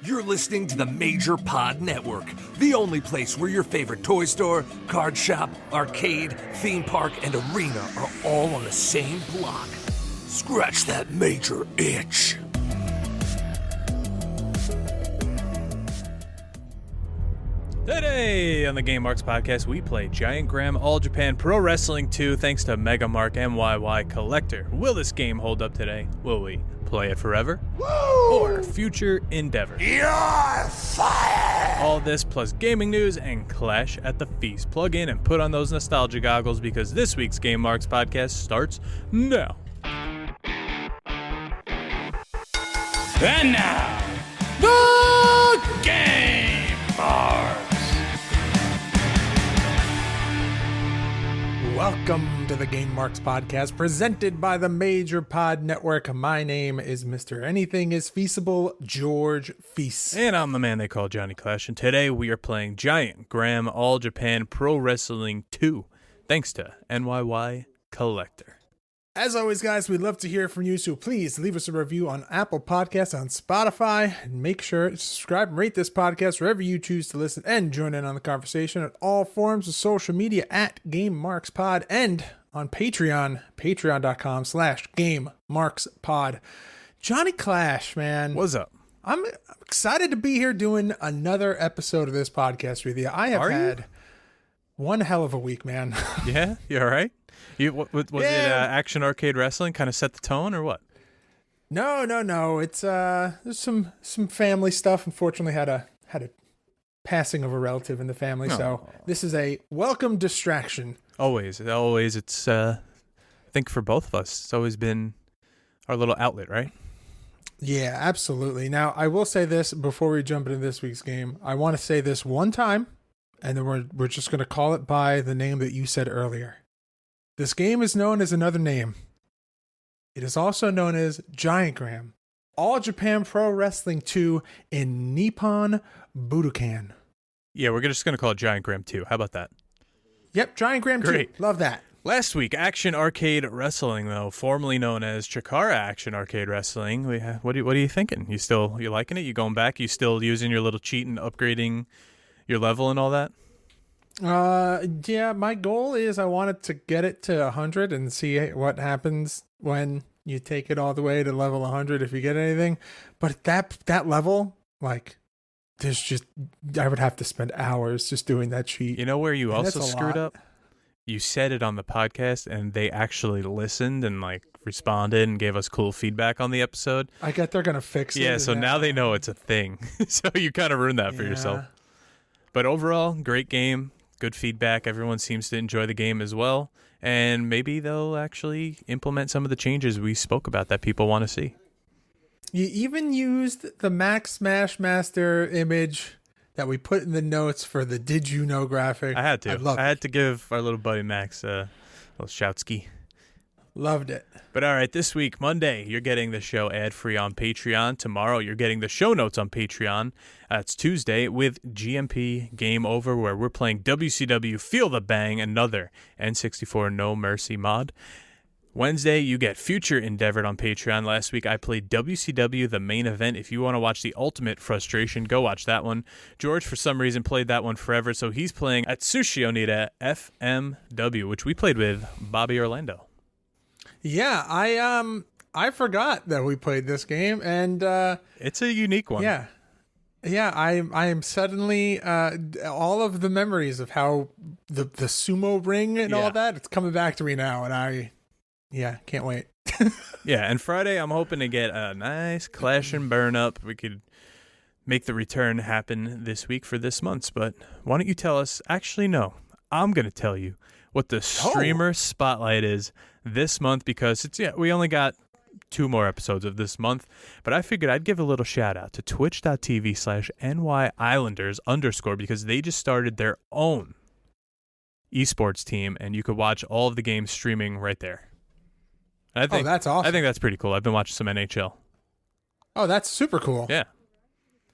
You're listening to the Major Pod Network, the only place where your favorite toy store, card shop, arcade, theme park, and arena are all on the same block. Scratch that major itch. Today on the Game Marks podcast, we play Giant Graham All Japan Pro Wrestling 2 thanks to Mega Mark MYY Collector. Will this game hold up today? Will we play it forever? Woo! Or future endeavor? You're fired! All this plus gaming news and Clash at the Feast. Plug in and put on those nostalgia goggles because this week's Game Marks podcast starts now. And now, the Game Marks. Welcome to the Game Marks podcast presented by the Major Pod Network. My name is Mr. Anything is Feasible, George Feis. And I'm the man they call Johnny Clash. And today we are playing Giant Graham All Japan Pro Wrestling 2 thanks to NYY Collector. As always, guys, we'd love to hear from you, so please leave us a review on Apple Podcasts, on Spotify, and make sure to subscribe and rate this podcast wherever you choose to listen, and join in on the conversation at all forms of social media at GameMarksPod and on Patreon, patreon.com/GameMarksPod. Johnny Clash, man. What's up? I'm excited to be here doing another episode of this podcast with you. I have had one hell of a week, man. Yeah? You all right? Was it Action Arcade Wrestling kind of set the tone or what? No. It's there's some family stuff. Unfortunately, had a passing of a relative in the family, so this is a welcome distraction. Always. It's I think for both of us, it's always been our little outlet, right? Yeah, absolutely. Now, I will say this before we jump into this week's game. I want to say this one time, and then we're just going to call it by the name that you said earlier. This game is known as another name. It is also known as Giant Graham All Japan Pro Wrestling 2 in Nippon Budokan. Yeah, we're just going to call it Giant Graham 2. How about that? Yep, Giant Graham 2. Love that. Last week, Action Arcade Wrestling, though, formerly known as Chikara Action Arcade Wrestling. What are you thinking? You liking it? You going back? You still using your little cheat and upgrading your level and all that? Yeah, my goal is I wanted to get it to 100 and see what happens when you take it all the way to level 100 if you get anything. But that level, like, I would have to spend hours just doing that cheat. You know where you also screwed up? You said it on the podcast and they actually listened and like responded and gave us cool feedback on the episode. I get they're going to fix it. Yeah, so now they know it's a thing. So you kind of ruined that for yourself. But overall, great game. Good feedback. Everyone seems to enjoy the game as well. And maybe they'll actually implement some of the changes we spoke about that people want to see. You even used the Max Smash Master image that we put in the notes for the Did You Know graphic. I had to. I had to give our little buddy Max a little shout-ski. Loved it. But all right, this week, Monday, you're getting the show ad-free on Patreon. Tomorrow, you're getting the show notes on Patreon. It's Tuesday with GMP Game Over, where we're playing WCW Feel the Bang, another N64 No Mercy mod. Wednesday, you get Future Endeavored on Patreon. Last week, I played WCW The Main Event. If you want to watch the Ultimate Frustration, go watch that one. George, for some reason, played that one forever, so he's playing Atsushi Onita FMW, which we played with Bobby Orlando. Yeah, I forgot that we played this game, and it's a unique one. Yeah, I am suddenly all of the memories of how the sumo ring and all that, it's coming back to me now, and I can't wait. Yeah, and Friday I'm hoping to get a nice Clash and Burn up. We could make the return happen this week for this month's, but why don't you tell us? Actually, no, I'm going to tell you what the streamer spotlight is this month, because we only got 2 more episodes of this month, but I figured I'd give a little shout out to twitch.tv/NYIslanders_ because they just started their own esports team, and you could watch all of the games streaming right there. And I think, that's awesome. I think that's pretty cool. I've been watching some NHL. Oh, that's super cool. Yeah.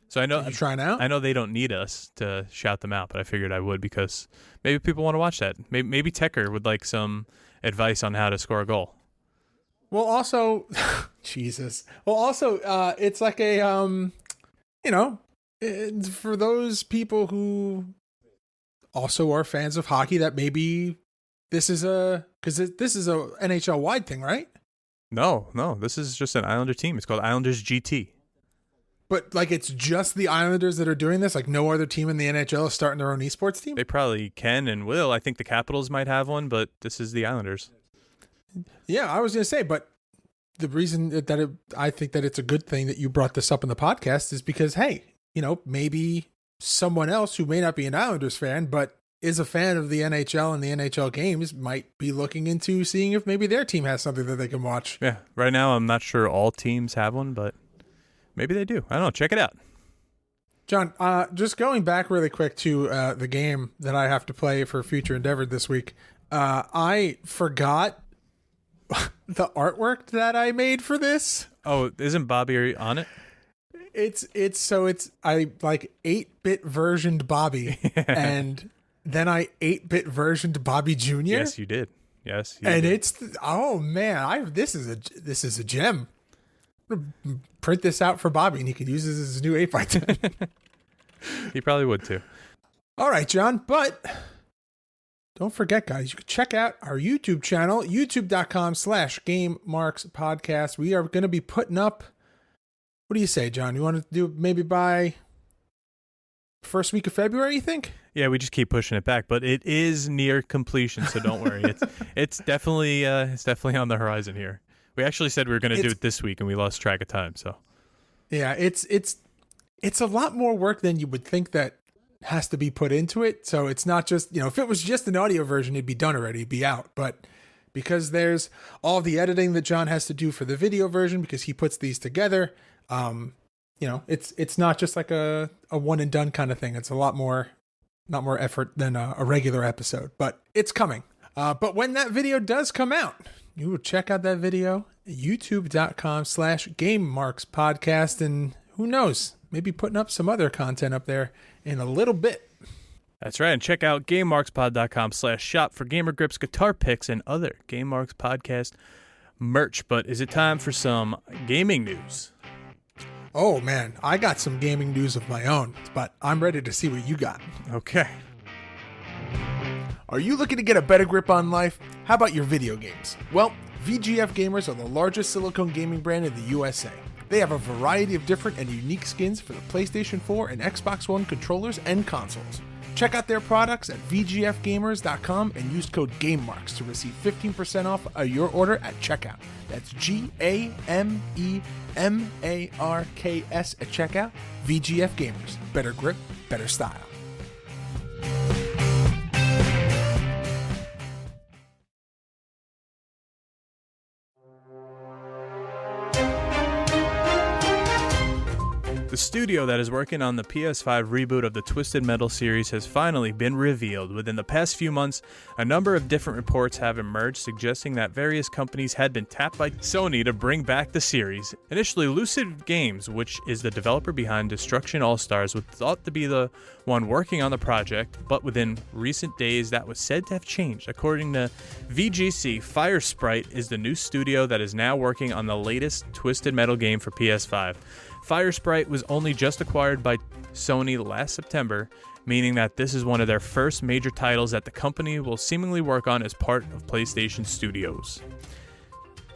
So I know you trying out? I know they don't need us to shout them out, but I figured I would because maybe people want to watch that. Maybe Tecker would like some advice on how to score a goal. Well, also, Jesus. Well, also, it's like a And for those people who also are fans of hockey, that maybe this is because this is a NHL wide thing, right? No, this is just an Islander team. It's called Islanders GT. But like, it's just the Islanders that are doing this. Like, no other team in the NHL is starting their own esports team. They probably can and will. I think the Capitals might have one, but this is the Islanders. Yeah, I was gonna say, but the reason that I think that it's a good thing that you brought this up in the podcast is because, hey, maybe someone else who may not be an Islanders fan but is a fan of the NHL and the NHL games might be looking into seeing if maybe their team has something that they can watch. Yeah, right now I'm not sure all teams have one, but maybe they do. I don't know. Check it out. John, just going back really quick to the game that I have to play for Future Endeavor this week, I forgot the artwork that I made for this. Oh, isn't Bobby on it? It's I like 8-bit versioned Bobby and then I 8-bit versioned Bobby Jr. Yes, you did. Yes, you and did. it's oh man, this is a gem. I'm gonna print this out for Bobby and he could use this as his new 8x10. He probably would too. All right, John, but don't forget, guys, you can check out our YouTube channel, youtube.com/GameMarksPodcast. We are going to be putting up, what do you say, John? You want to do maybe by first week of February, you think? Yeah, we just keep pushing it back, but it is near completion, so don't worry. It's definitely on the horizon here. We actually said we were going to do it this week, and we lost track of time. So yeah, it's a lot more work than you would think that has to be put into it. So it's not just, if it was just an audio version, it'd be done already, it'd be out. But because there's all the editing that John has to do for the video version, because he puts these together, it's not just like a one and done kind of thing. It's a lot more effort than a regular episode, but it's coming. But when that video does come out, you will check out that video, youtube.com/GameMarksPodcast, and who knows, maybe putting up some other content up there in a little bit. That's right. And check out GameMarksPod.com/shop for gamer grips, guitar picks, and other Game Marks podcast merch. But is it time for some gaming news? Oh, man, I got some gaming news of my own, but I'm ready to see what you got. Okay. Are you looking to get a better grip on life? How about your video games? Well, VGF Gamers are the largest silicone gaming brand in the USA. They have a variety of different and unique skins for the PlayStation 4 and Xbox One controllers and consoles. Check out their products at VGFgamers.com and use code GameMarks to receive 15% off your order at checkout. That's GAMEMARKS at checkout. VGF Gamers. Better grip, better style. The studio that is working on the PS5 reboot of the Twisted Metal series has finally been revealed. Within the past few months, a number of different reports have emerged suggesting that various companies had been tapped by Sony to bring back the series. Initially, Lucid Games, which is the developer behind Destruction All-Stars, was thought to be the one working on the project, but within recent days that was said to have changed. According to VGC, Firesprite is the new studio that is now working on the latest Twisted Metal game for PS5. Firesprite was only just acquired by Sony last September, meaning that this is one of their first major titles that the company will seemingly work on as part of PlayStation Studios.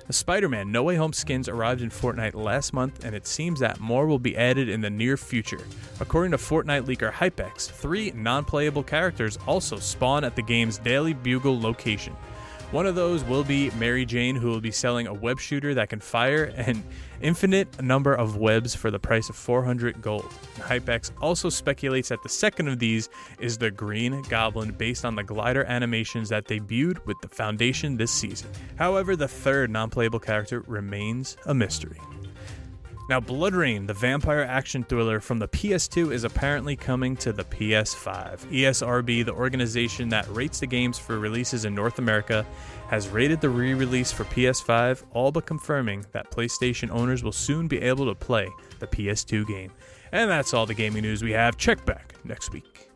The Spider-Man No Way Home skins arrived in Fortnite last month, and it seems that more will be added in the near future. According to Fortnite leaker HypeX, 3 non-playable characters also spawn at the game's Daily Bugle location. One of those will be Mary Jane, who will be selling a web shooter that can fire an infinite number of webs for the price of 400 gold. HypeX also speculates that the second of these is the Green Goblin, based on the glider animations that debuted with the Foundation this season. However, the third non-playable character remains a mystery. Now, Blood Rain, the vampire action thriller from the PS2, is apparently coming to the PS5. ESRB, the organization that rates the games for releases in North America, has rated the re-release for PS5, all but confirming that PlayStation owners will soon be able to play the PS2 game. And that's all the gaming news we have. Check back next week.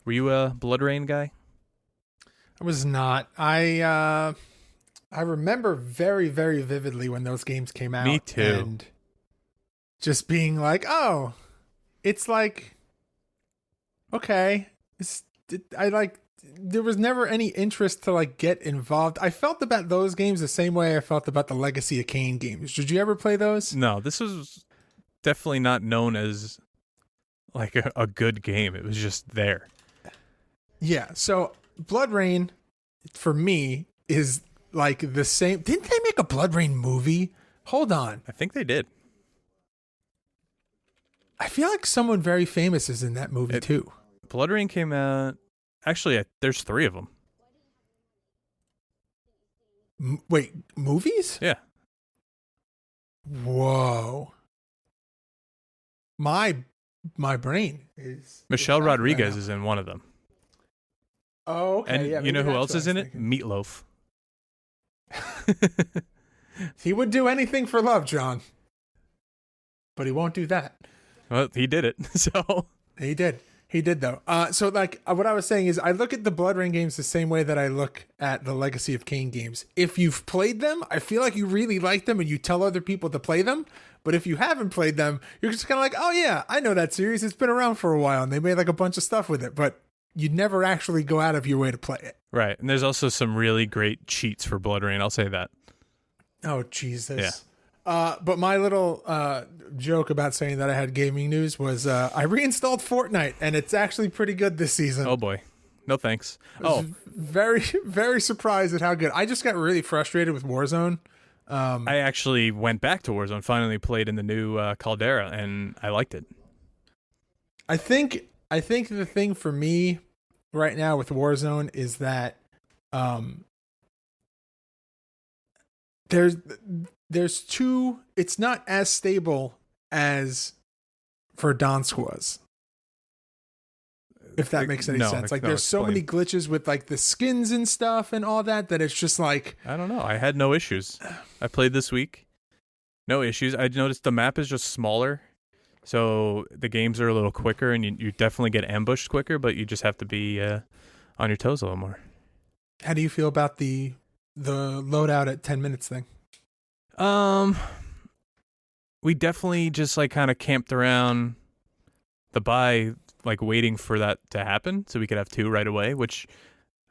Were you a Blood Rain guy? I was not. I remember very, very vividly when those games came out. Me too. And just being like, oh, it's like, okay, there was never any interest to like get involved. I felt about those games the same way I felt about the Legacy of Kain games. Did you ever play those? No, this was definitely not known as like a good game. It was just there. Yeah. So Blood Rain, for me, is like the same. Didn't they make a Blood Rain movie? Hold on. I think they did. I feel like someone very famous is in that movie too. Blood Rain came out. Actually, there's 3 of them. Wait, movies? Yeah. Whoa. My brain is... Michelle is Rodriguez is in one of them. Oh, okay. And yeah, you know maybe who that's else is what in I it? was Meatloaf. He would do anything for love, John. But he won't do that. Well, he did it, so... He did. He did, though. So, like, what I was saying is I look at the Blood Rain games the same way that I look at the Legacy of Kain games. If you've played them, I feel like you really like them and you tell other people to play them. But if you haven't played them, you're just kind of like, oh, yeah, I know that series. It's been around for a while, and they made, like, a bunch of stuff with it. But you'd never actually go out of your way to play it. Right, and there's also some really great cheats for Blood Rain, I'll say that. Oh, Jesus. Yeah. But my little joke about saying that I had gaming news was I reinstalled Fortnite, and it's actually pretty good this season. Oh, boy. No thanks. Very, very surprised at how good. I just got really frustrated with Warzone. I actually went back to Warzone, finally played in the new Caldera, and I liked it. I think the thing for me right now with Warzone is that there's two. It's not as stable as Verdansk was. If that makes any sense. Like there's so many glitches with like the skins and stuff and all that it's just like, I don't know. I had no issues. I played this week. No issues. I noticed the map is just smaller. So the games are a little quicker and you definitely get ambushed quicker, but you just have to be on your toes a little more. How do you feel about the loadout at 10 minutes thing? We definitely just like kind of camped around the buy, like waiting for that to happen so we could have 2 right away, which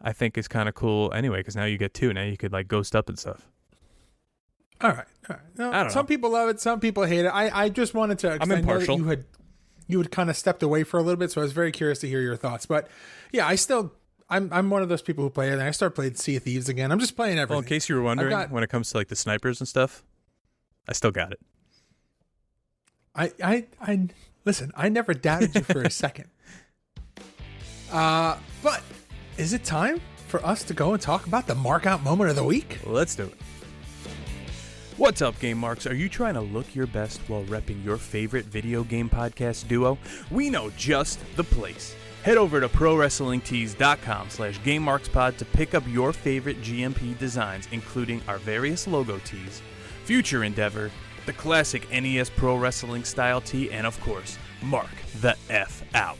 I think is kind of cool anyway, because now you get 2. Now you could like ghost up and stuff. All right. No, I don't some know. people love it. Some people hate it. I just wanted to, I'm impartial. I know that you had kind of stepped away for a little bit, so I was very curious to hear your thoughts. But yeah, I'm one of those people who play it, and I start playing Sea of Thieves again. I'm just playing everything. Well, in case you were wondering, when it comes to like the snipers and stuff, I still got it. I listen, I never doubted you for a second. But is it time for us to go and talk about the markout moment of the week? Let's do it. What's up, Game Marks? Are you trying to look your best while repping your favorite video game podcast duo? We know just the place. Head over to ProWrestlingTees.com/GameMarksPod to pick up your favorite GMP designs, including our various logo tees, future endeavor, the classic NES Pro Wrestling style tee, and of course, Mark the F out.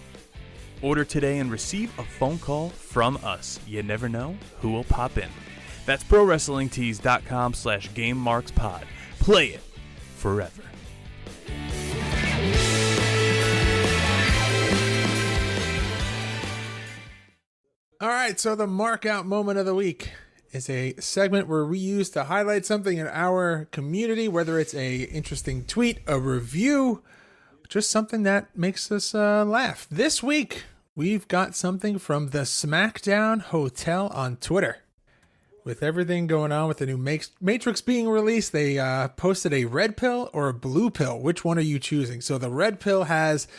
Order today and receive a phone call from us. You never know who will pop in. That's ProWrestlingTees.com/GameMarksPod. Play it forever. All right, so the markout moment of the week is a segment where we use to highlight something in our community, whether it's a interesting tweet, a review, just something that makes us laugh. This week, we've got something from the SmackDown Hotel on Twitter. With everything going on with the new Matrix being released, they posted a red pill or a blue pill. Which one are you choosing? So the red pill has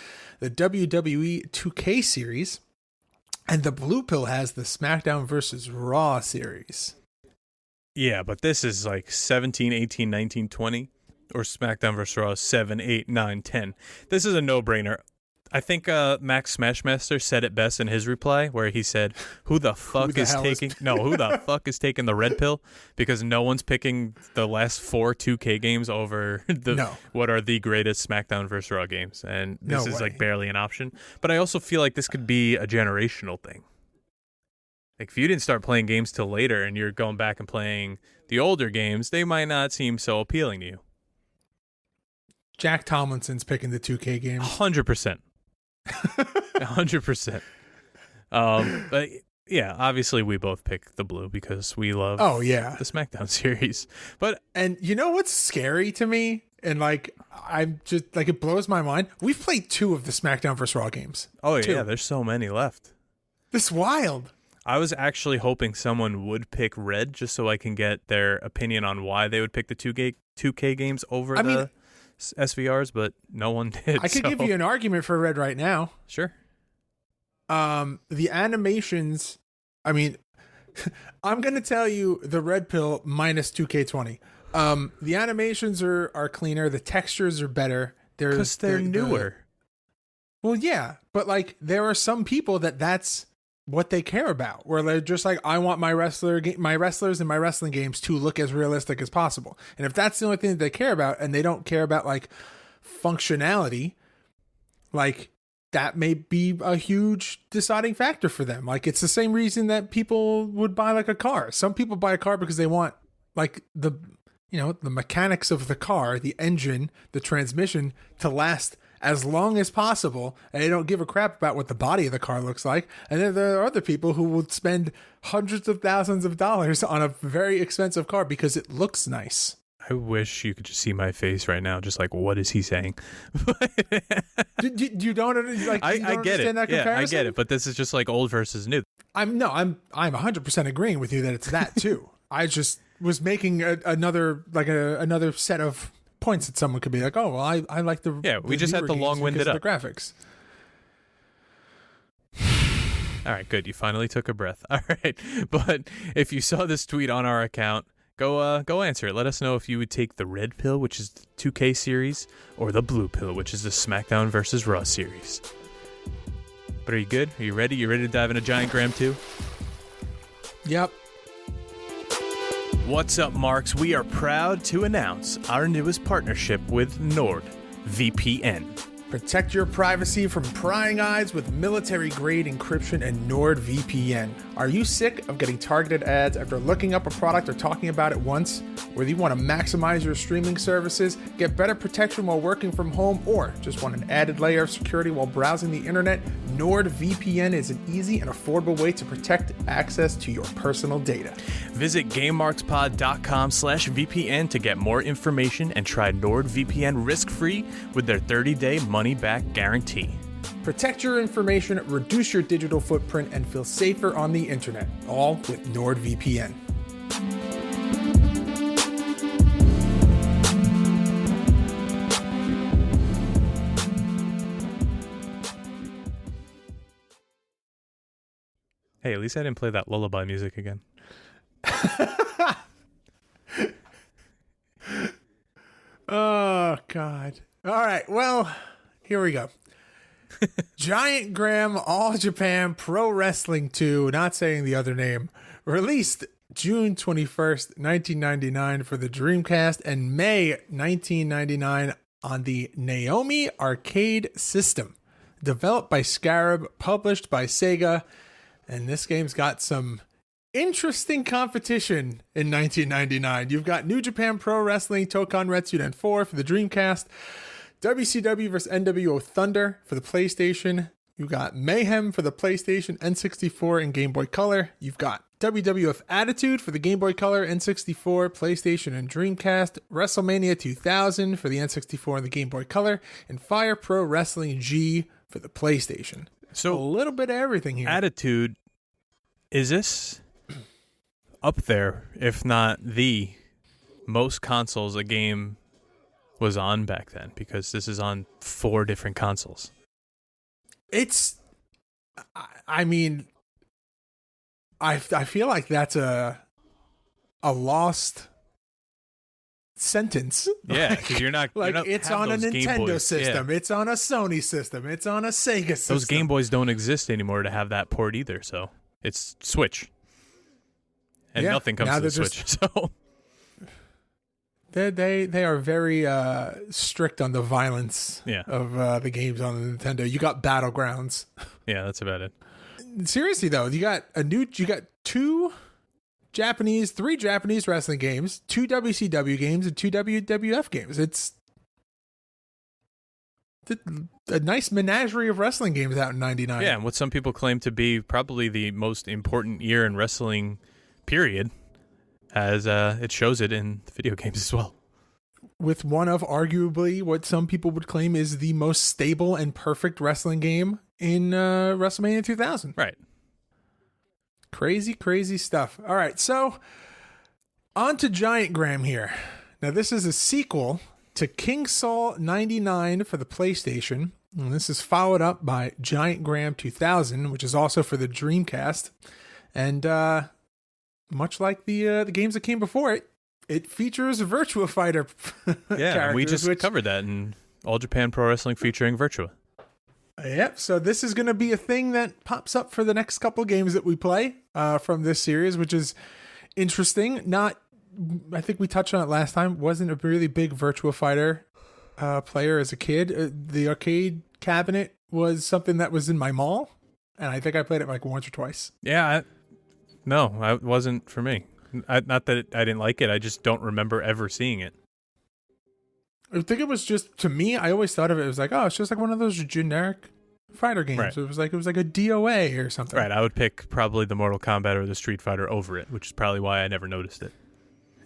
the WWE 2K series, and the blue pill has the SmackDown versus Raw series. Yeah, but this is like 17, 18, 19, 20, or SmackDown vs. Raw 7, 8, 9, 10. This is a no-brainer. I think Max Smashmaster said it best in his reply, where he said, who the fuck is taking the red pill? Because no one's picking the last 4 2K games over what are the greatest SmackDown vs. Raw games. And this is like barely an option. But I also feel like this could be a generational thing. Like if you didn't start playing games till later and you're going back and playing the older games, they might not seem so appealing to you. Jack Tomlinson's picking the 2K games. 100%. 100%. But yeah, obviously we both pick the blue because we love Oh yeah, the SmackDown series. and you know what's scary to me? And like, I'm just like, it blows my mind. We've played 2 of the SmackDown vs. Raw games. Oh 2. yeah, there's so many left. This is wild. I was actually hoping someone would pick red just so I can get their opinion on why they would pick the 2K games over the SVRs, but no one did. I could give you an argument for red right now. Sure. The animations, I mean, I'm going to tell you the red pill minus 2K20. The animations are cleaner. The textures are better. Because they're newer. Well, yeah, but like there are some people that's what they care about, where they're just like, I want my wrestlers and my wrestling games to look as realistic as possible. And if that's the only thing that they care about, and they don't care about like functionality, like that may be a huge deciding factor for them. Like it's the same reason that people would buy like a car. Some people buy a car because they want like the mechanics of the car, the engine, the transmission to last as long as possible, and they don't give a crap about what the body of the car looks like. And then there are other people who would spend hundreds of thousands of dollars on a very expensive car because it looks nice. I wish you could just see my face right now, just like, what is he saying? You don't like. I get it. That yeah, I get it. But this is just like old versus new. I'm 100% agreeing with you that it's that too. I just was making another set of points that someone could be like, oh, well, I like the we just had the long-winded up the graphics. All right, good. You finally took a breath. All right, but if you saw this tweet on our account, go answer it. Let us know if you would take the red pill, which is the 2K series, or the blue pill, which is the SmackDown vs. Raw series. But are you good? Are you ready? You ready to dive into Giant Graham 2? Yep. What's up, Marks? We are proud to announce our newest partnership with NordVPN. Protect your privacy from prying eyes with military-grade encryption and NordVPN. Are you sick of getting targeted ads after looking up a product or talking about it once? Whether you want to maximize your streaming services, get better protection while working from home, or just want an added layer of security while browsing the internet, NordVPN is an easy and affordable way to protect access to your personal data. Visit GameMarksPod.com/VPN to get more information and try NordVPN risk-free with their 30-day money-back guarantee. Protect your information, reduce your digital footprint, and feel safer on the internet, all with NordVPN. Hey, at least I didn't play that lullaby music again. Oh, God. All right, well, here we go. Giant Graham All Japan Pro Wrestling 2, not saying the other name, released June 21st, 1999 for the Dreamcast and May 1999 on the Naomi Arcade System. Developed by Scarab, published by Sega, and this game's got some interesting competition in 1999. You've got New Japan Pro Wrestling Tokon Retsuden 4 for the Dreamcast, WCW vs. NWO Thunder for the PlayStation. You've got Mayhem for the PlayStation, N64, and Game Boy Color. You've got WWF Attitude for the Game Boy Color, N64, PlayStation, and Dreamcast. WrestleMania 2000 for the N64 and the Game Boy Color. And Fire Pro Wrestling G for the PlayStation. So a little bit of everything here. Attitude, is this up there, if not the most consoles a game was on back then? Because this is on 4 different consoles. I mean, I feel like that's a lost sentence. Yeah, because you're not like, it's on a Nintendo system, yeah. It's on a Sony system, it's on a Sega system. Those Game Boys don't exist anymore to have that port either, so it's Switch. And nothing comes to the Switch. So they are very strict on the violence of the games on the Nintendo. You got Battlegrounds. Yeah, that's about it. Seriously though, you got 3 Japanese wrestling games, 2 WCW games, and 2 WWF games. a nice menagerie of wrestling games out in 99. Yeah, and what some people claim to be probably the most important year in wrestling, period, as it shows it in the video games as well. With one of arguably what some people would claim is the most stable and perfect wrestling game in WrestleMania 2000. Right. Crazy, crazy stuff. All right, so on to Giant Graham here. Now, this is a sequel to King Saul 99 for the PlayStation. And this is followed up by Giant Graham 2000, which is also for the Dreamcast. And much like the games that came before it, it features Virtua Fighter Yeah, we just covered that in All Japan Pro Wrestling featuring Virtua. Yep, so this is going to be a thing that pops up for the next couple games that we play from this series, which is interesting. I think we touched on it last time, wasn't a really big Virtua Fighter player as a kid. The arcade cabinet was something that was in my mall, and I think I played it like once or twice. Yeah, it wasn't for me. Not that I didn't like it, I just don't remember ever seeing it. I think it was just, to me, I always thought of it as like, oh, it's just like one of those generic fighter games. Right. It was like a DOA or something. Right, I would pick probably the Mortal Kombat or the Street Fighter over it, which is probably why I never noticed it.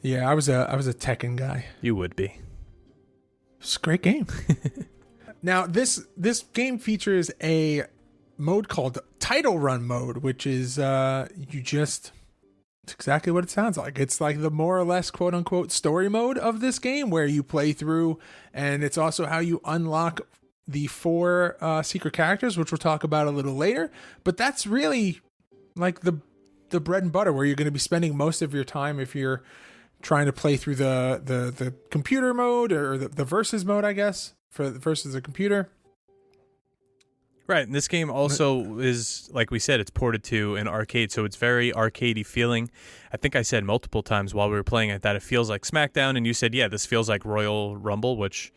Yeah, I was a Tekken guy. You would be. It's a great game. Now, this game features a mode called Title Run mode, which is it's exactly what it sounds like. It's like the more or less quote unquote story mode of this game where you play through, and it's also how you unlock the 4 secret characters, which we'll talk about a little later. But that's really like the bread and butter where you're going to be spending most of your time if you're trying to play through the computer mode or the versus mode, I guess, for versus the computer. Right, and this game also is, like we said, it's ported to an arcade, so it's very arcadey feeling. I think I said multiple times while we were playing it that it feels like SmackDown, and you said, yeah, this feels like Royal Rumble, which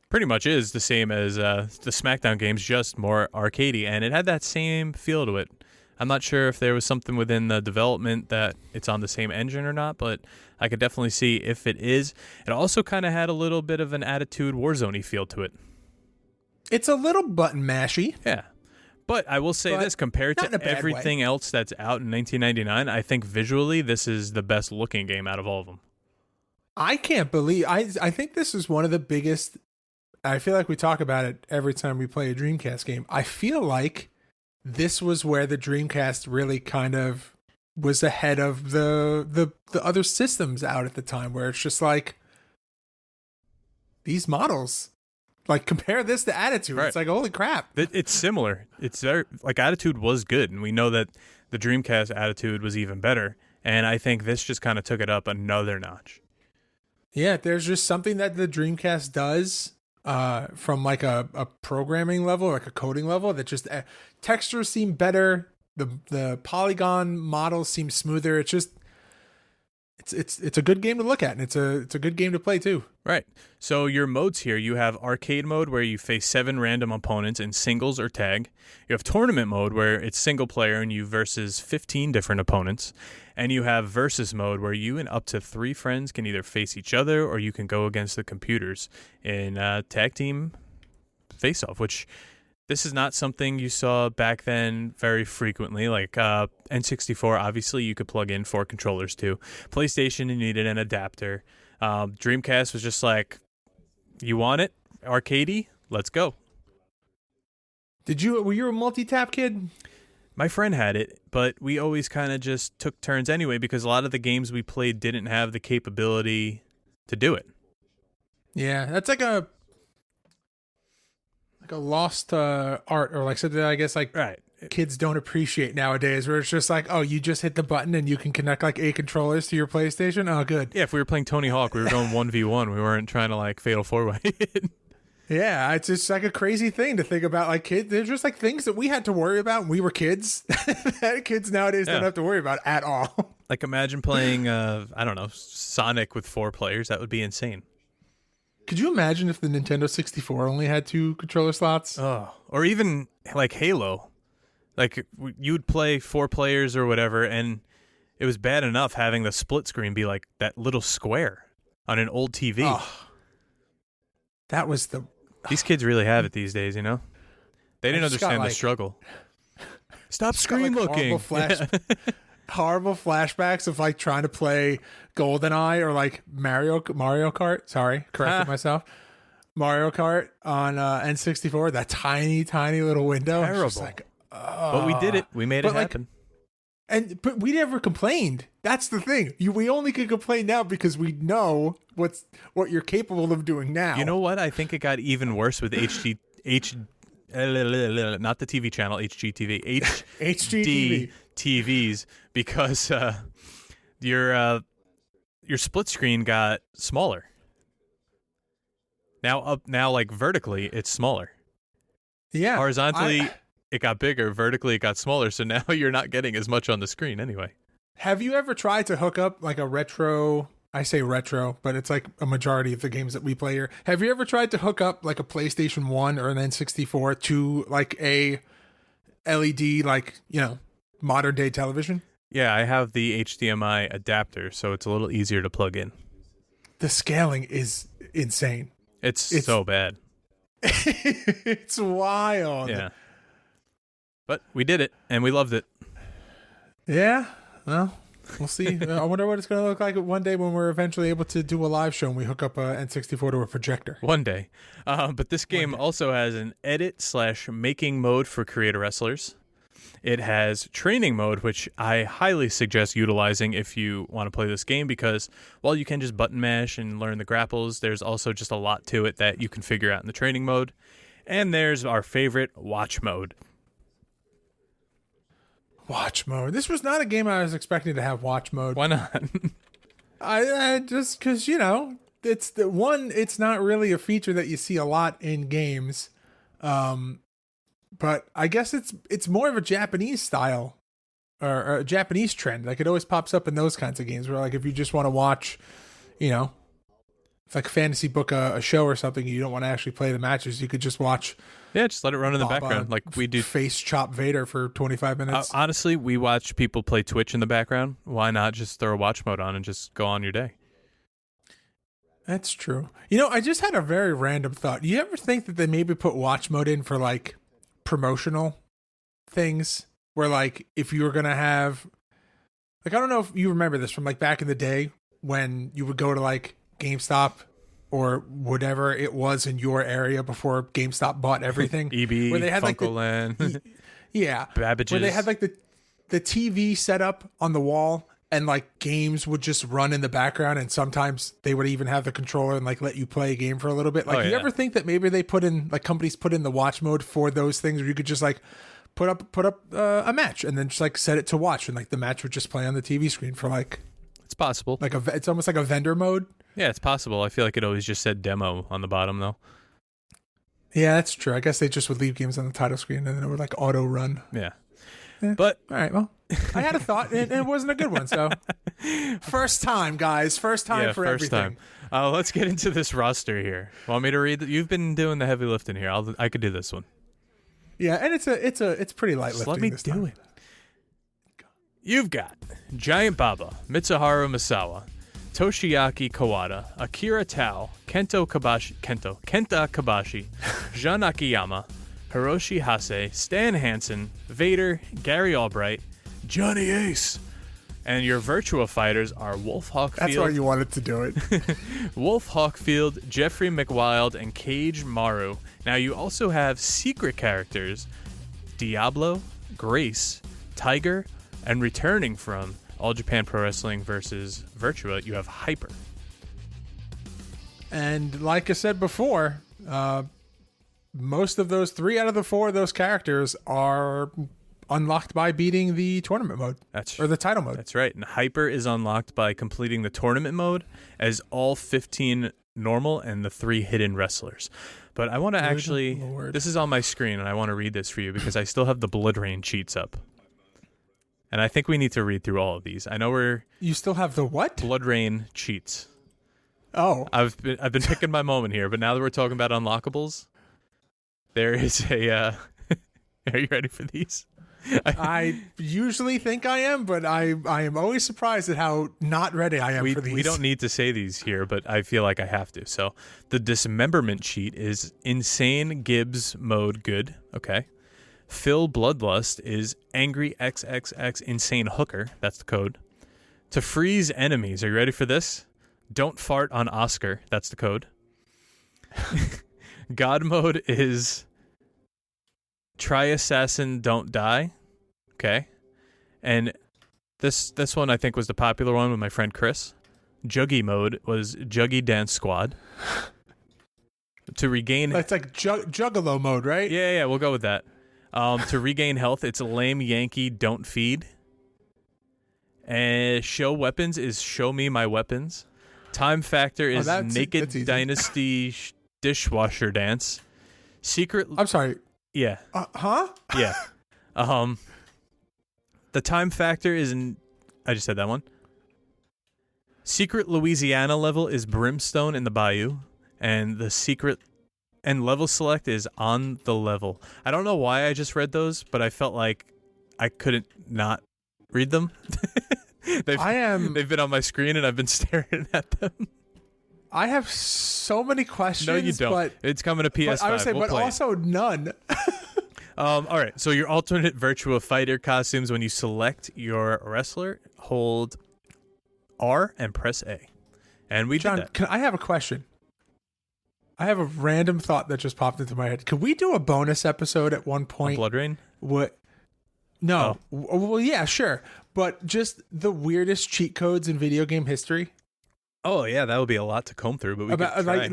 pretty much is the same as the SmackDown games, just more arcadey, and it had that same feel to it. I'm not sure if there was something within the development that it's on the same engine or not, but I could definitely see if it is. It also kind of had a little bit of an Attitude Warzone-y feel to it. It's a little button mashy. Yeah. But I will say this, compared to everything else that's out in 1999, I think visually this is the best looking game out of all of them. I can't believe, I think this is one of the biggest, I feel like we talk about it every time we play a Dreamcast game. I feel like this was where the Dreamcast really kind of was ahead of the other systems out at the time, where it's just like, these models, like, compare this to Attitude. Right. It's like, holy crap. It's similar. It's very, like, Attitude was good, and we know that the Dreamcast Attitude was even better, and I think this just kind of took it up another notch. Yeah, there's just something that the Dreamcast does from like a programming level, like a coding level, that just textures seem better. The polygon models seem smoother. It's just, it's a good game to look at, and it's a good game to play too. Right. So your modes here, you have arcade mode where you face 7 random opponents in singles or tag. You have tournament mode where it's single player and you versus 15 different opponents. And you have versus mode where you and up to 3 friends can either face each other or you can go against the computers in tag team face-off, which this is not something you saw back then very frequently. Like N64, obviously, you could plug in 4 controllers to. PlayStation, you needed an adapter. Dreamcast was just like, you want it? Arcadey? Let's go. Were you a multi-tap kid? My friend had it, but we always kind of just took turns anyway because a lot of the games we played didn't have the capability to do it. Yeah, that's like a lost art, or like something that I guess like right. Kids don't appreciate nowadays, where it's just like, oh, you just hit the button and you can connect like 8 controllers to your PlayStation. Oh, good. Yeah, if we were playing Tony Hawk, we were going 1v1. We weren't trying to like Fatal 4-Way. Yeah, it's just like a crazy thing to think about. Like, kids, they're just like things that we had to worry about when we were kids that kids nowadays don't have to worry about at all. Like, imagine playing, I don't know, Sonic with 4 players. That would be insane. Could you imagine if the Nintendo 64 only had 2 controller slots? Oh, or even like Halo. Like, you would play 4 players or whatever, and it was bad enough having the split screen be like that little square on an old TV. Oh, that was the These kids really have it these days, you know? They didn't just got, understand the like- struggle. Stop Just got, screen like, looking. horrible flashbacks of like trying to play GoldenEye or like Mario Kart. Sorry, corrected myself. Mario Kart on N64. That tiny little window. Terrible. It's just like, But we did it. We made it happen. But we never complained. That's the thing. We only can complain now because we know what you're capable of doing now. You know what? I think it got even worse with not the TV channel, HGTV, HGTV TVs, because your split screen got smaller. Now like vertically, it's smaller. Yeah. Horizontally, it got bigger. Vertically, it got smaller. So now you're not getting as much on the screen anyway. Have you ever tried to hook up like a retro? I say retro, but it's like a majority of the games that we play here. Have you ever tried to hook up like a PlayStation 1 or an N64 to like a LED, like, you know, modern day television? Yeah, I have the HDMI adapter, so it's a little easier to plug in. The scaling is insane. It's so bad. It's wild. Yeah. But we did it, and we loved it. Yeah. Well, we'll see. I wonder what it's going to look like one day when we're eventually able to do a live show and we hook up a N64 to a projector. One day. But this game also has an edit/making mode for creator wrestlers. It has training mode, which I highly suggest utilizing if you want to play this game because while you can just button mash and learn the grapples, there's also just a lot to it that you can figure out in the training mode. And there's our favorite, watch mode. Watch mode. This was not a game I was expecting to have watch mode. Why not? I just because, you know, it's not really a feature that you see a lot in games. But I guess it's more of a Japanese style or a Japanese trend. Like it always pops up in those kinds of games where like if you just want to watch, you know, it's like fantasy book a show or something, you don't want to actually play the matches, you could just watch. Yeah, just let it run in the background like we do. Face chop Vader for 25 minutes. Honestly, we watch people play Twitch in the background. Why not just throw a watch mode on and just go on your day? That's true. You know, I just had a very random thought. You ever think that they maybe put watch mode in for like promotional things where like if you were going to have like, I don't know if you remember this from like back in the day when you would go to like GameStop or whatever it was in your area before GameStop bought everything. EB, where they had Funkoland, like yeah, Babbage's. where they had like the TV set up on the wall and like games would just run in the background and sometimes they would even have the controller and like let you play a game for a little bit. Like, you ever think that maybe they put in like companies put in the watch mode for those things where you could just like put up a match and then just like set it to watch and like the match would just play on the TV screen for like. It's possible. Like it's almost like a vendor mode. Yeah, it's possible. I feel like it always just said demo on the bottom though. Yeah, that's true. I guess they just would leave games on the title screen and then it would like auto run. Yeah. But all right, well, I had a thought and it wasn't a good one. So first time, guys, first time for first everything. Time. Let's get into this roster here. Want me to read? You've been doing the heavy lifting here. I could do this one. Yeah, and it's pretty light lifting. Let me this do time. it. You've got Giant Baba, Mitsuharu Misawa, Toshiaki Kawada, Akira Tao, Kenta Kabashi, Jun Akiyama, Hiroshi Hase, Stan Hansen, Vader, Gary Albright, Johnny Ace. And your Virtua Fighters are Wolf Hawkfield. That's why you wanted to do it. Wolf Hawkfield, Jeffrey McWild, and Cage Maru. Now you also have secret characters, Diablo, Grace, Tiger, and returning from All Japan Pro Wrestling versus Virtua, you have Hyper. And like I said before, most of those 3 out of the 4 of those characters are unlocked by beating the tournament mode. Or the title mode. That's right. And Hyper is unlocked by completing the tournament mode as all 15 normal and the 3 hidden wrestlers. But I want to this is on my screen and I want to read this for you because I still have the Blood Rain cheats up. And I think we need to read through all of these. I know You still have the what? Blood Rain cheats. Oh. I've been picking my moment here, but now that we're talking about unlockables, there is a... Are you ready for these? I usually think I am, but I am always surprised at how not ready I am for these. We don't need to say these here, but I feel like I have to. So the dismemberment cheat is insane Gibbs mode good. Okay. Phil Bloodlust is angry XXX insane hooker. That's the code. To freeze enemies. Are you ready for this? Don't fart on Oscar. That's the code. God mode is try assassin, don't die. Okay. And this one I think was the popular one with my friend Chris. Juggy mode was Juggy Dance Squad. To regain... It's like Juggalo mode, right? Yeah, we'll go with that. To regain health, it's lame Yankee, don't feed. And show weapons is show me my weapons. Time factor is naked dynasty dishwasher dance. Secret... I'm sorry. Yeah. Huh? Yeah. The time factor is I just said that one. Secret Louisiana level is Brimstone in the Bayou. And the secret and level select is on the level. I don't know why I just read those, but I felt like I couldn't not read them. They've been on my screen and I've been staring at them. I have so many questions. No, you don't. But it's coming to PS5. I would say, but also none. All right. So your alternate Virtua Fighter costumes, when you select your wrestler, hold R and press A. And we did that. I have a question. I have a random thought that just popped into my head. Could we do a bonus episode at one point? On Blood Rain? What? No. Oh. Well, yeah, sure. But just the weirdest cheat codes in video game history. Oh yeah, that would be a lot to comb through. But we could try.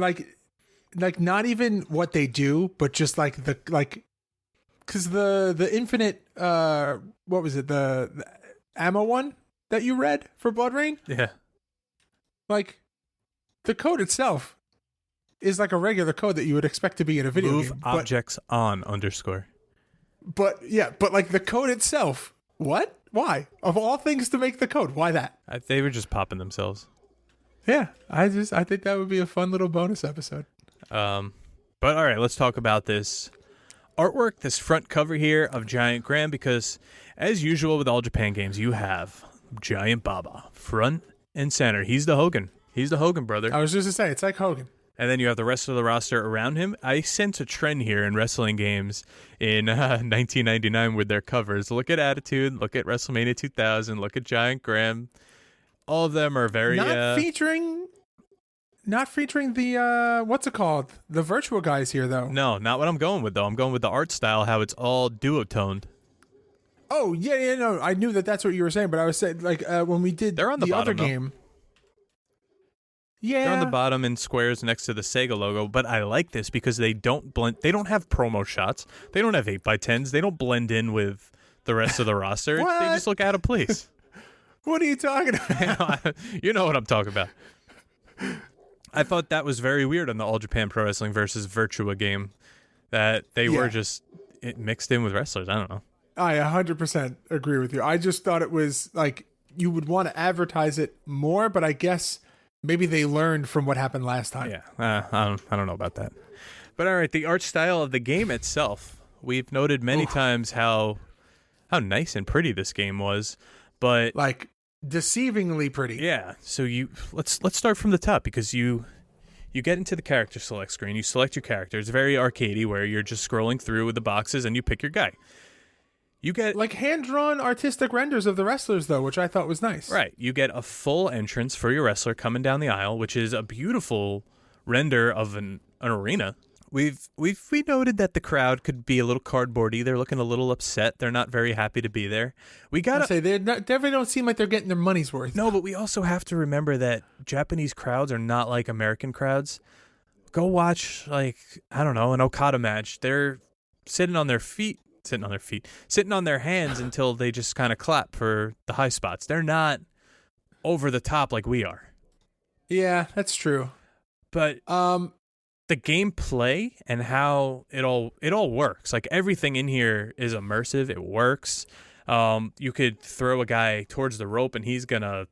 like not even what they do, but just like because the infinite what was it, the ammo one that you read for Blood Rain? Yeah. Like the code itself is like a regular code that you would expect to be in a video game. Move objects on _. But yeah, but like the code itself, what? Why? Of all things to make the code, why that? They were just popping themselves. Yeah, I think that would be a fun little bonus episode. But all right, let's talk about this artwork, this front cover here of Giant Graham, because as usual with all Japan games, you have Giant Baba front and center. He's the Hogan. He's the Hogan brother. I was just to say, it's like Hogan. And then you have the rest of the roster around him. I sense a trend here in wrestling games in 1999 with their covers. Look at Attitude. Look at WrestleMania 2000. Look at Giant Graham. All of them are very... Not featuring the, what's it called? The Virtua guys here, though. No, not what I'm going with, though. I'm going with the art style, how it's all duotoned. Oh, yeah, no. I knew that's what you were saying, but I was saying, like, when we did They're on the bottom, other game... Yeah, they're on the bottom in squares next to the Sega logo, but I like this because they don't blend. They don't have promo shots. They don't have 8x10s. They don't blend in with the rest of the roster. They just look out of place. What are you talking about? You know what I'm talking about. I thought that was very weird on the All Japan Pro Wrestling versus Virtua game that they were just mixed in with wrestlers. I don't know. I 100% agree with you. I just thought it was like you would want to advertise it more, but I guess maybe they learned from what happened last time. Yeah, I don't know about that. But all right, the art style of the game itself. We've noted many times how nice and pretty this game was, but like deceivingly pretty. Yeah. So let's start from the top because you get into the character select screen. You select your character. It's very arcadey where you're just scrolling through with the boxes and you pick your guy. You get like hand-drawn artistic renders of the wrestlers, though, which I thought was nice. Right. You get a full entrance for your wrestler coming down the aisle, which is a beautiful render of an arena. We noted that the crowd could be a little cardboardy. They're looking a little upset. They're not very happy to be there. We gotta say they definitely don't seem like they're getting their money's worth. No, but we also have to remember that Japanese crowds are not like American crowds. Go watch an Okada match. They're sitting on their hands until they just kind of clap for the high spots. They're not over the top like we are. Yeah, that's true. But the gameplay and how it all works. Like everything in here is immersive. It works. You could throw a guy towards the rope and he's gonna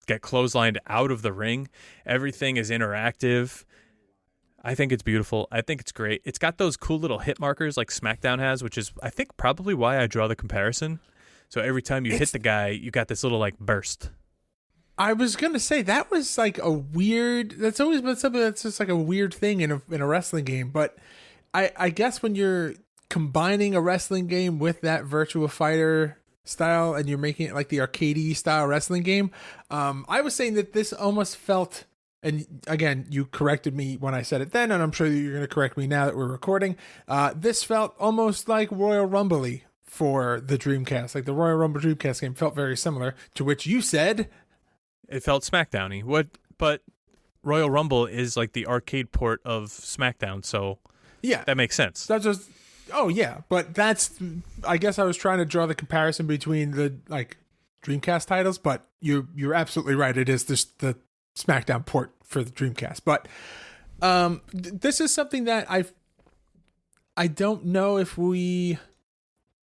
get clotheslined out of the ring. Everything is interactive. I think it's beautiful. I think it's great. It's got those cool little hit markers like SmackDown has, which is, I think, probably why I draw the comparison. So every time you hit the guy, you got this little like burst. I was going to say that was like a weird, that's always been something that's just like a weird thing in a wrestling game. But I guess when you're combining a wrestling game with that Virtua Fighter style and you're making it like the arcadey style wrestling game, I was saying that this almost felt, and again, you corrected me when I said it then, and I'm sure that you're going to correct me now that we're recording. This felt almost like Royal Rumble-y for the Dreamcast. Like the Royal Rumble Dreamcast game felt very similar, to which you said it felt SmackDown-y. But Royal Rumble is like the arcade port of SmackDown, so yeah, that makes sense. That's just, oh yeah, but that's, I guess I was trying to draw the comparison between the like Dreamcast titles, but you're absolutely right. It is just the SmackDown port for the Dreamcast. But this is something that I don't know if we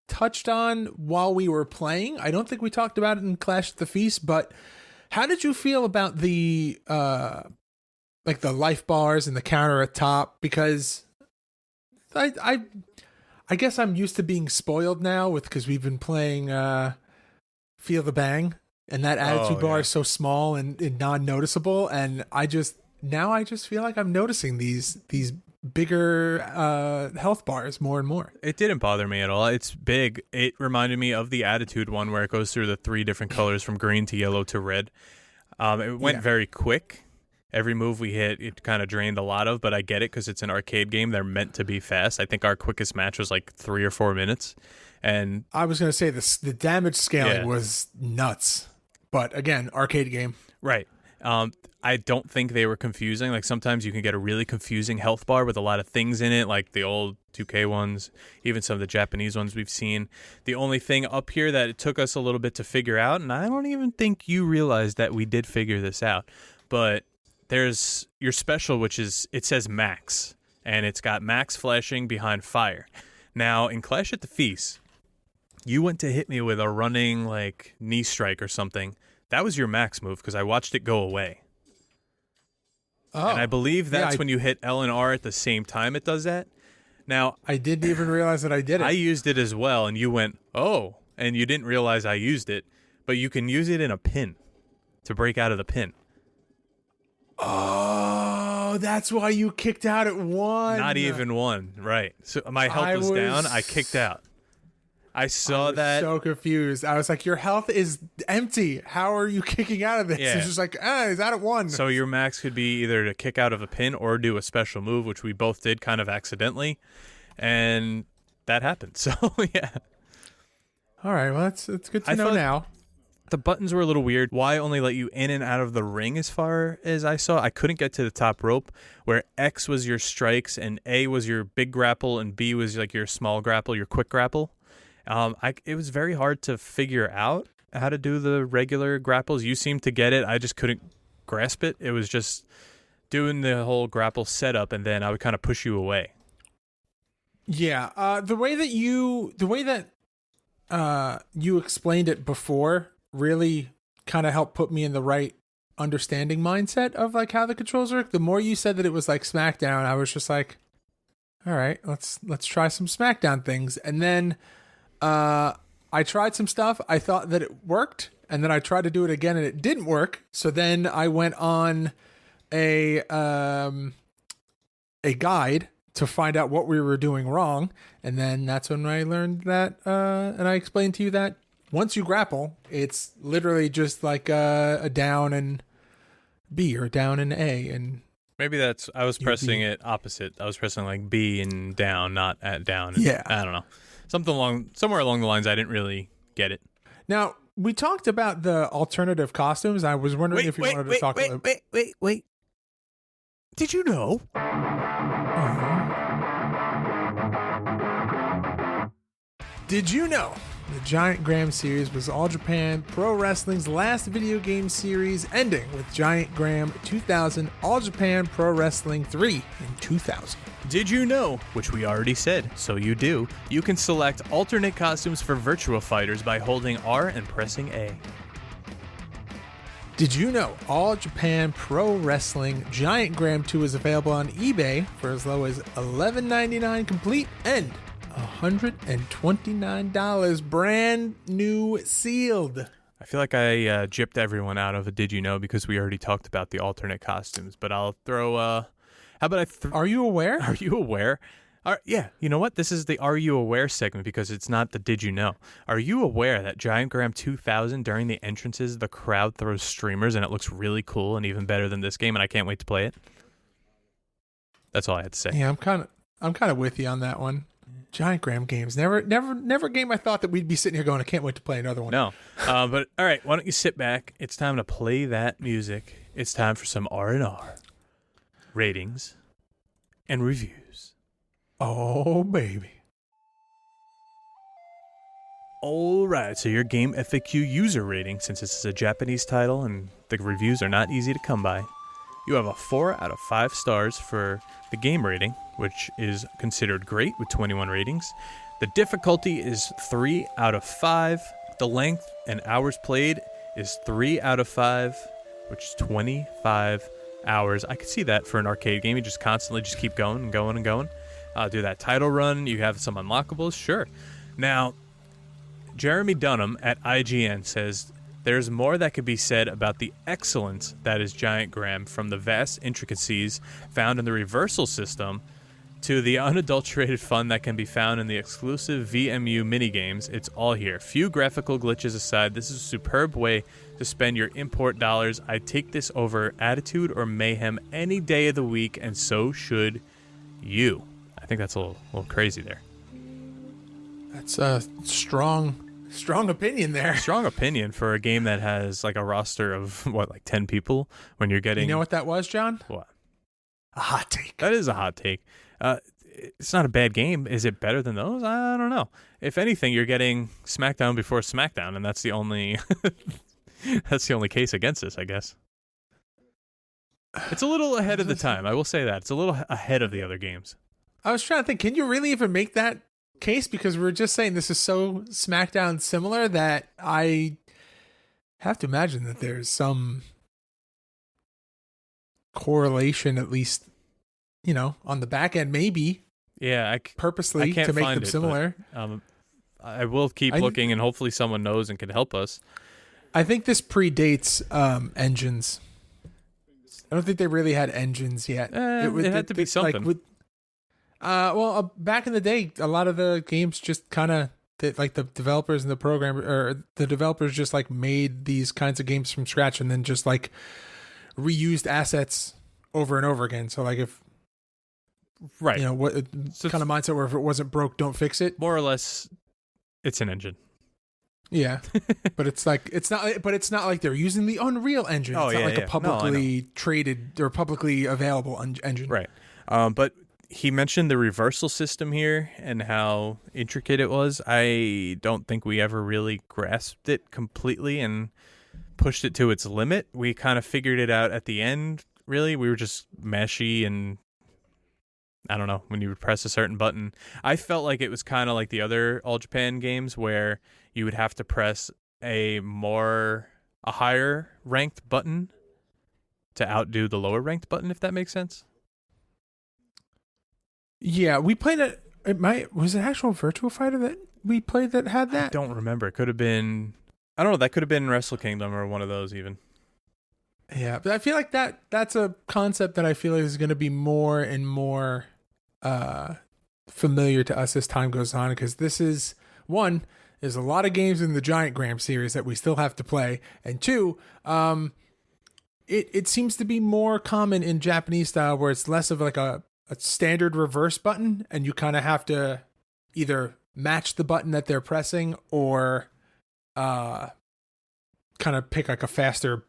touched on while we were playing. I don't think we talked about it in Clash at the Feast, but how did you feel about the like the life bars and the counter at top? Because I guess I'm used to being spoiled now because we've been playing Feel the Bang, and that attitude bar is so small and non-noticeable, and I just feel like I'm noticing these bigger health bars more and more. It didn't bother me at all. It's big. It reminded me of the Attitude one where it goes through the 3 different colors from green to yellow to red. It went very quick. Every move we hit, it kind of drained a lot of, but I get it because it's an arcade game. They're meant to be fast. I think our quickest match was like 3 or 4 minutes. And I was going to say the damage scaling was nuts. But again, arcade game. Right. I don't think they were confusing. Like sometimes you can get a really confusing health bar with a lot of things in it, like the old 2K ones, even some of the Japanese ones we've seen. The only thing up here that it took us a little bit to figure out, and I don't even think you realized that we did figure this out, but there's your special, which is, it says max, and it's got max flashing behind fire. Now, in Clash at the Feast, you went to hit me with a running like knee strike or something. That was your max move because I watched it go away. Oh, and I believe that's when you hit L and R at the same time it does that. Now, I didn't even realize that I did it. I used it as well, and you went, oh, and you didn't realize I used it, but you can use it in a pin to break out of the pin. Oh, that's why you kicked out at 1. Not even 1, right. So my health was down, I kicked out. I saw that. So confused. I was like, your health is empty. How are you kicking out of this? Yeah. It's just like, he's out at 1. So your max could be either to kick out of a pin or do a special move, which we both did kind of accidentally. And that happened. So, yeah. All right. Well, it's good to know now. The buttons were a little weird. Y only let you in and out of the ring as far as I saw. I couldn't get to the top rope, where X was your strikes and A was your big grapple and B was like your small grapple, your quick grapple. It was very hard to figure out how to do the regular grapples. You seemed to get it. I just couldn't grasp it. It was just doing the whole grapple setup, and then I would kind of push you away. Yeah, the way that you explained it before really kind of helped put me in the right understanding mindset of like how the controls work. The more you said that it was like SmackDown, I was just like, all right, let's try some SmackDown things, and then. I tried some stuff. I thought that it worked, and then I tried to do it again, and it didn't work. So then I went on a guide to find out what we were doing wrong, and then that's when I learned that, and I explained to you that once you grapple, it's literally just like a down and B or down and A, and maybe that's I was pressing it opposite. I was pressing like B and down, not at down. Yeah, I don't know. Somewhere along the lines, I didn't really get it. Now, we talked about the alternative costumes. I was wondering if you wanted to talk about... Wait. Did you know? Did you know the Giant Graham series was All Japan Pro Wrestling's last video game series, ending with Giant Graham 2000 All Japan Pro Wrestling 3 in 2000? Did you know, which we already said, so you do, you can select alternate costumes for Virtua Fighters by holding R and pressing A. Did you know All Japan Pro Wrestling Giant Graham 2 is available on eBay for as low as $11.99 complete and $129 brand new sealed? I feel like I gypped everyone out of a Did You Know because we already talked about the alternate costumes, but I'll throw... how about Are you aware? Are you aware? Yeah, you know what? This is the Are You Aware segment because it's not the Did You Know. Are you aware that Giant Graham 2000, during the entrances, the crowd throws streamers and it looks really cool and even better than this game, and I can't wait to play it? That's all I had to say. Yeah, I'm kind of with you on that one. Giant Graham games. Never a game I thought that we'd be sitting here going, I can't wait to play another one. No. But all right, why don't you sit back? It's time to play that music. It's time for some R&R. Ratings and reviews. Oh, baby. All right, so your game FAQ user rating, since this is a Japanese title and the reviews are not easy to come by, you have a 4 out of 5 stars for the game rating, which is considered great with 21 ratings. The difficulty is 3 out of 5. The length and hours played is 3 out of 5, which is 25 hours. I could see that for an arcade game. You just constantly just keep going and going and going. Do that title run. You have some unlockables. Sure. Now, Jeremy Dunham at IGN says, there's more that could be said about the excellence that is Giant Graham, from the vast intricacies found in the reversal system to the unadulterated fun that can be found in the exclusive VMU minigames. It's all here. Few graphical glitches aside, this is a superb way to spend your import dollars. I'd take this over Attitude or Mayhem any day of the week, and so should you. I think that's a little crazy there. That's a strong opinion there. Strong opinion for a game that has like a roster of, like 10 people when you're getting... You know what that was, John? What? A hot take. That is a hot take. It's not a bad game. Is it better than those? I don't know. If anything, you're getting SmackDown before SmackDown, and that's the only case against this, I guess. It's a little ahead of the time. I will say that. It's a little ahead of the other games. I was trying to think, can you really even make that case? Because we were just saying this is so SmackDown similar that I have to imagine that there's some correlation, at least, on the back end, maybe. Yeah, purposely to make them similar. I will keep looking, and hopefully someone knows and can help us. I think this predates engines. I don't think they really had engines yet. It had to be something. Back in the day, a lot of the games just kind of, like the developers and the programmer, or the developers just like made these kinds of games from scratch and then just like reused assets over and over again. So like if, right, what so kind of mindset where if it wasn't broke, don't fix it. More or less, it's an engine. Yeah, but it's not like they're using the Unreal Engine. It's not like a publicly traded or publicly available engine. Right. But he mentioned the reversal system here and how intricate it was. I don't think we ever really grasped it completely and pushed it to its limit. We kind of figured it out at the end, really. We were just meshy, and I don't know, when you would press a certain button. I felt like it was kind of like the other All Japan games where you would have to press a higher ranked button to outdo the lower ranked button, if that makes sense. Yeah, we played it. Was it actual Virtua Fighter that we played that had that? I don't remember. It could have been, I don't know, that could have been Wrestle Kingdom or one of those even. Yeah, but I feel like that's a concept that I feel like is going to be more and more familiar to us as time goes on, because this is, one, there's a lot of games in the Giant Graham series that we still have to play, and two, it seems to be more common in Japanese style where it's less of like a standard reverse button, and you kind of have to either match the button that they're pressing or kind of pick like a faster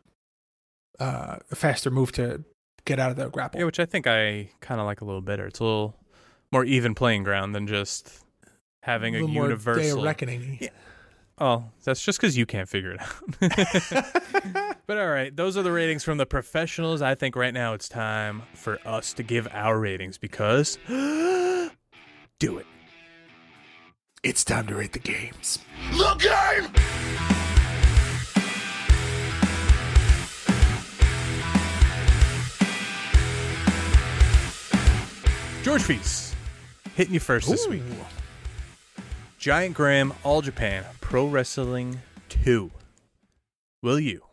move to get out of the grapple. Yeah, which I think I kind of like a little better. It's a little more even playing ground than just having a universal. Day of reckoning. Yeah. Oh, that's just because you can't figure it out. But all right, those are the ratings from the professionals. I think right now it's time for us to give our ratings because do it. It's time to rate the games. The game! George Feis, hitting you first this week. Giant Graham All Japan Pro Wrestling 2. Will you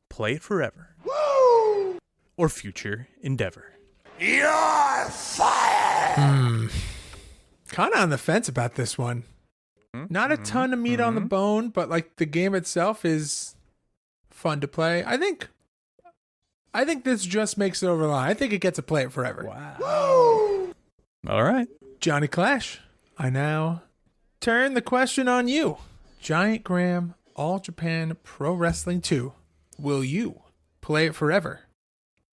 play it forever? Woo! Or future endeavor? You're fired! Kind of on the fence about this one. Not a ton of meat on the bone, but like the game itself is fun to play. I think this just makes it over the line. I think it gets to play it forever. Wow. Woo! All right. Johnny Clash, I now turn the question on you. Giant Graham All Japan Pro Wrestling 2. Will you play it forever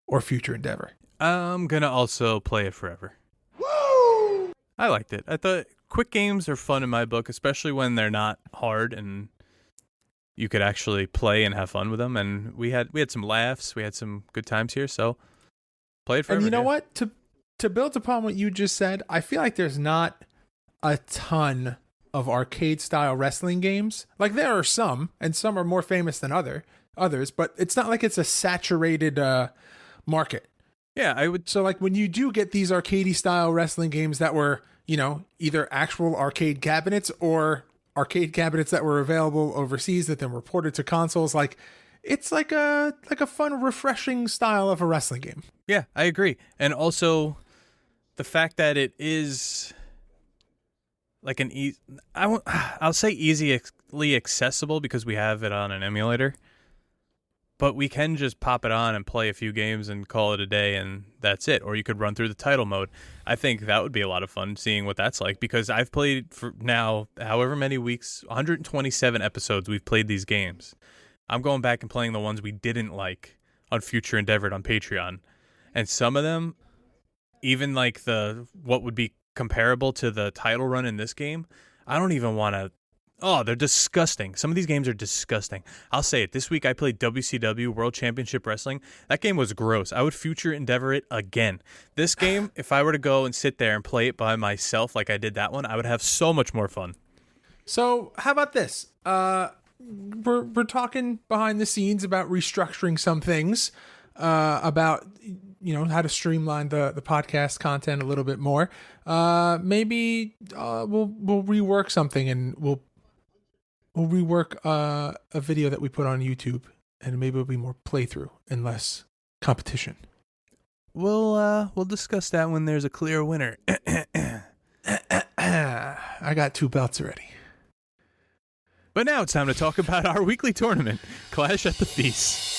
or future endeavor? I'm going to also play it forever. Woo! I liked it. I thought quick games are fun in my book, especially when they're not hard and you could actually play and have fun with them. And we had some laughs. We had some good times here. So play it forever. And you know what? To build upon what you just said, I feel like there's not a ton of arcade-style wrestling games. Like, there are some, and some are more famous than others, but it's not like it's a saturated market. Yeah, I would. So, like, when you do get these arcade-style wrestling games that were, you know, either actual arcade cabinets or arcade cabinets that were available overseas that then were ported to consoles, like, it's like a fun, refreshing style of a wrestling game. Yeah, I agree. And also, the fact that it is like I'll say easily accessible because we have it on an emulator, but we can just pop it on and play a few games and call it a day and that's it. Or you could run through the title mode. I think that would be a lot of fun seeing what that's like because I've played for now however many weeks, 127 episodes we've played these games. I'm going back and playing the ones we didn't like on Future Endeavored on Patreon. And some of them, even like what would be comparable to the title run in this game, I don't even want to. Oh, they're disgusting. Some of these games are disgusting. I'll say it. This week I played WCW World Championship Wrestling. That game was gross. I would Future Endeavor it again. This game, if I were to go and sit there and play it by myself like I did that one, I would have so much more fun. So how about this? We're talking behind the scenes about restructuring some things, about, you know, how to streamline the podcast content a little bit more. Maybe we'll rework something and we'll rework a video that we put on YouTube, and maybe it'll be more playthrough and less competition. We'll discuss that when there's a clear winner. I got 2 belts already. But now it's time to talk about our weekly tournament, Clash at the Feast.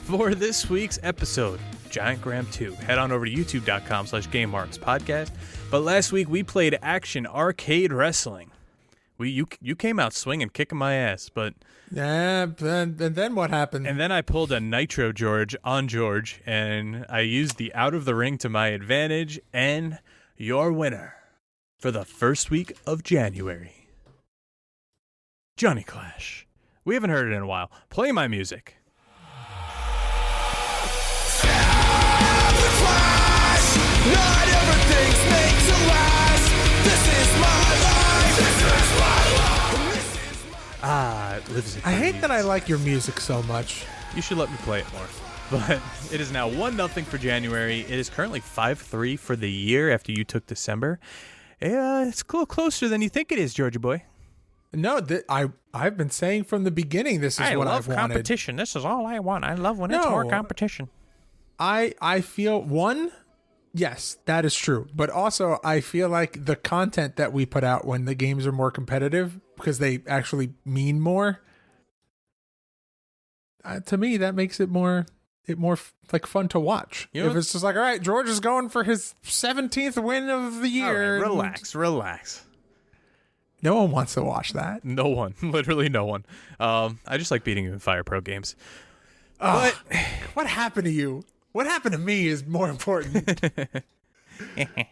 For this week's episode, Giant Graham 2, head on over to youtube.com/GameMarksPodcast. But last week we played Action Arcade Wrestling. You came out swinging, kicking my ass, but... Yeah, and then what happened? And then I pulled a Nitro George on George, and I used the out of the ring to my advantage, and your winner for the first week of January, Johnny Clash. We haven't heard it in a while. Play my music. Not everything's made to last. This is my life. This is my life. It lives in I hate that I like your music so much. You should let me play it more. But it is now 1-0 for January. It is currently 5-3 for the year after you took December. It's a little closer than you think it is, Georgia boy. No, I've been saying from the beginning this is what I've wanted. I love competition. This is all I want. I love when it's more competition. I feel, one, yes, that is true. But also, I feel like the content that we put out when the games are more competitive, because they actually mean more, to me, that makes it more like fun to watch. You know, if it's just like, all right, George is going for his 17th win of the year. Right, relax. No one wants to watch that. No one. Literally no one. I just like beating you in Fire Pro games. But what happened to you? What happened to me is more important.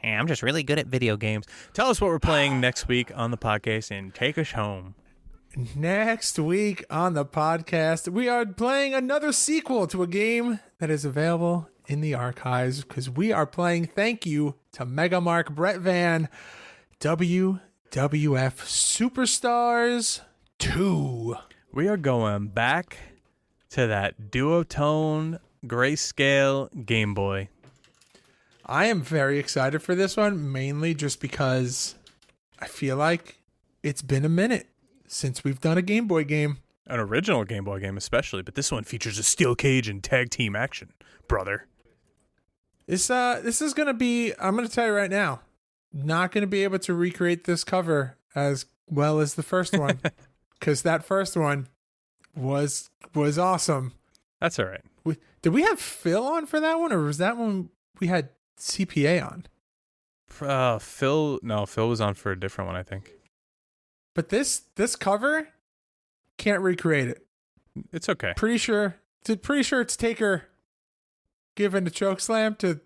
I'm just really good at video games. Tell us what we're playing next week on the podcast and take us home. Next week on the podcast, we are playing another sequel to a game that is available in the archives, because we are playing Thank You to Mega Mark Brett Van, WWF Superstars 2. We are going back to that duotone grayscale Game Boy. I am very excited for this one, mainly just because I feel like it's been a minute since we've done a Game Boy game. An original Game Boy game especially, but this one features a steel cage and tag team action, brother. This is going to be, I'm going to tell you right now, not going to be able to recreate this cover as well as the first one, because that first one was awesome. That's all right. Did we have Phil on for that one, or was that one we had CPA on? Phil was on for a different one, I think. But this cover, can't recreate it. It's okay. Pretty sure it's Taker giving the choke slam to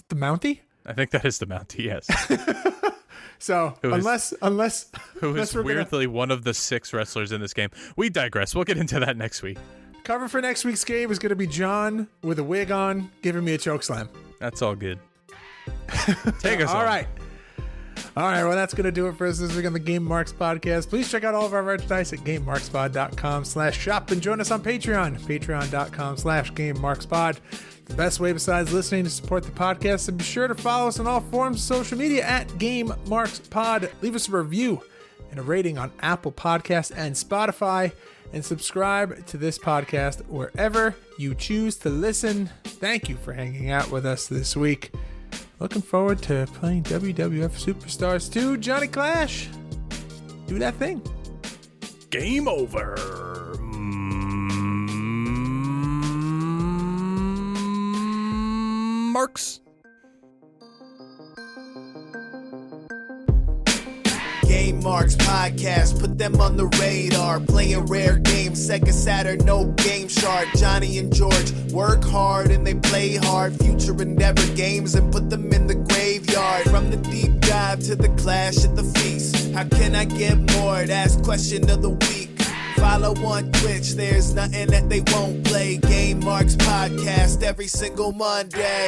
the Mountie. I think that is the Mountie, yes. So unless who is weirdly one of the 6 wrestlers in this game. We digress. We'll get into that next week. Cover for next week's game is going to be John with a wig on giving me a choke slam. That's all good. Take us all on. right. All right, well, that's going to do it for us this week on the Game Marks podcast. Please check out all of our merchandise at GameMarksPod.com/shop and join us on Patreon, patreon.com/GameMarksPod. The best way besides listening to support the podcast, so be sure to follow us on all forms of social media at GameMarksPod. Leave us a review and a rating on Apple Podcasts and Spotify, and subscribe to this podcast wherever you choose to listen. Thank you for hanging out with us this week. Looking forward to playing WWF Superstars 2. Johnny Clash, do that thing. Game over. Marks. Game Marks podcast, put them on the radar. Playing rare games, Sega Saturn, no Game Shark. Johnny and George work hard and they play hard. Future endeavor games and put them in the graveyard. From the deep dive to the clash at the feast. How can I get more? That's question of the week. Follow on Twitch, there's nothing that they won't play. Game Marks podcast every single Monday.